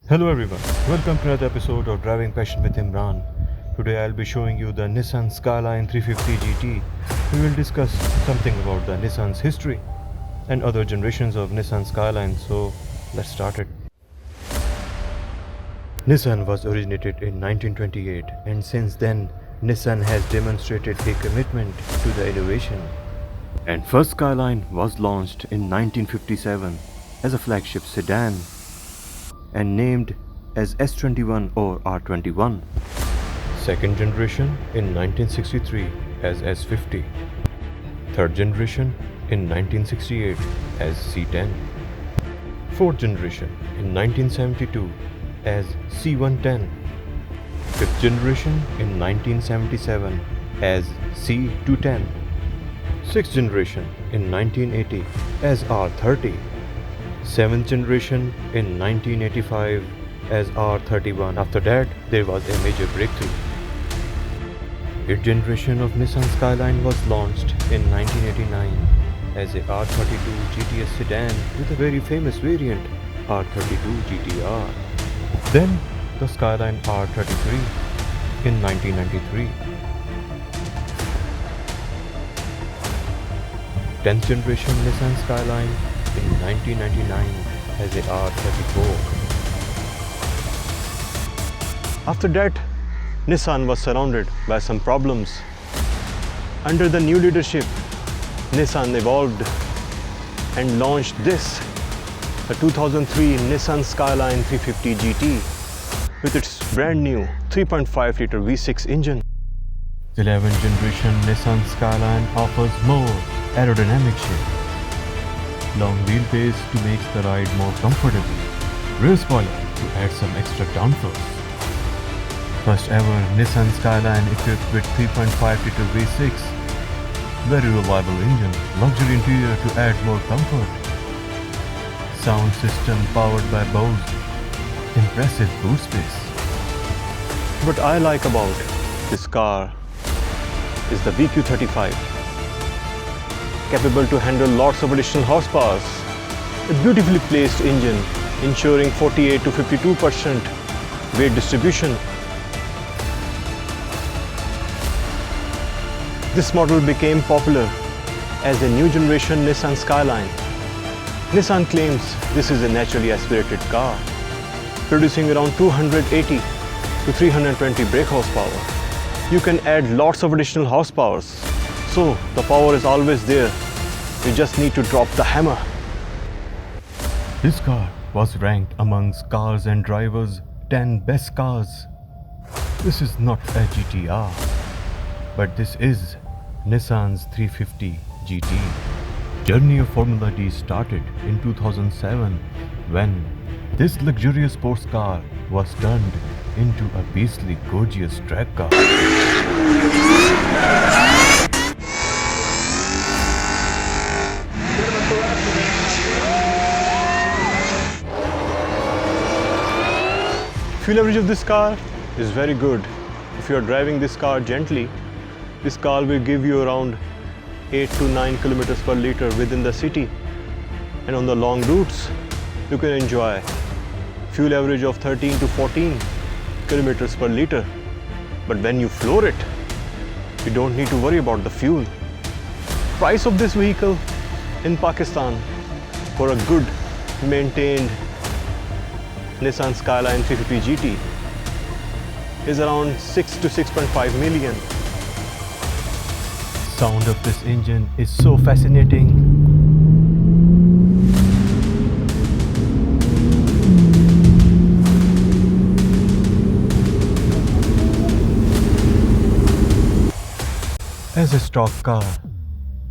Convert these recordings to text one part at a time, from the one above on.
Hello everyone, welcome to another episode of Driving Passion with Imran. Today I'll be showing you the Nissan Skyline 350GT. We will discuss something about the Nissan's history and other generations of Nissan Skyline, so let's start it. Nissan was originated in 1928 and since then Nissan has demonstrated a commitment to the innovation. And first Skyline was launched in 1957 as a flagship sedan and named as S21 or R21. Second generation in 1963 as S50. Third generation in 1968 as C10. Fourth generation in 1972 as C110. Fifth generation in 1977 as C210. Sixth generation in 1980 as R30. 7th generation in 1985 as R31. After that, there was a major breakthrough. 8th generation of Nissan Skyline was launched in 1989 as a R32 GTS sedan with a very famous variant, R32 GTR. Then the Skyline R33 in 1993. 10th generation Nissan Skyline in 1999 as a R34. After that, Nissan was surrounded by some problems. Under the new leadership, Nissan evolved and launched this, the 2003 Nissan Skyline 350GT with its brand new 3.5-liter V6 engine. 11th generation Nissan Skyline offers more aerodynamic shape, long wheelbase to make the ride more comfortable, rear spoiler to add some extra downforce. First ever Nissan Skyline equipped with 3.5-liter V6, very reliable engine, luxury interior to add more comfort, sound system powered by Bose, impressive boot space. What I like about this car is the VQ35. Capable to handle lots of additional horsepower. A beautifully placed engine, ensuring 48 to 52% weight distribution. This model became popular as a new generation Nissan Skyline. Nissan claims this is a naturally aspirated car, producing around 280 to 320 brake horsepower. You can add lots of additional horsepower. So the power is always there, you just need to drop the hammer. This car was ranked amongst Cars and Drivers 10 best cars. This is not a GTR, but this is Nissan's 350 GT. Journey of Formula D started in 2007 when this luxurious sports car was turned into a beastly gorgeous track car. Fuel average of this car is very good. If you are driving this car gently, this car will give you around 8 to 9 kilometers per liter within the city. And on the long routes, you can enjoy fuel average of 13 to 14 kilometers per liter. But when you floor it, you don't need to worry about the fuel. Price of this vehicle in Pakistan for a good maintained Nissan Skyline 350 GT is around 6 to 6.5 million. Sound of this engine is so fascinating. As a stock car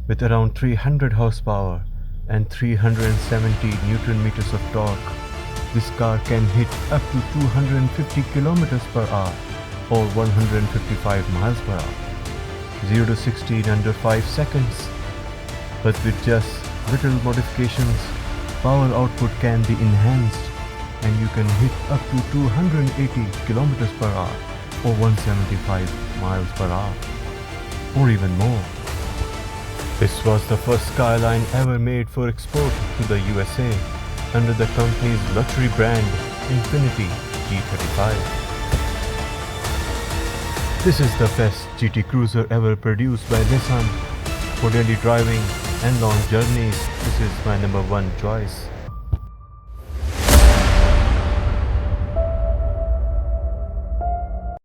with around 300 horsepower and 370 Newton meters of torque, this car can hit up to 250 kilometers per hour or 155 miles per hour. 0 to 60 in under 5 seconds. But with just little modifications, power output can be enhanced and you can hit up to 280 kilometers per hour or 175 miles per hour or even more. This was the first Skyline ever made for export to the USA under the company's luxury brand Infiniti G35. This is the best GT cruiser ever produced by Nissan. For daily driving and long journeys, this is my number one choice.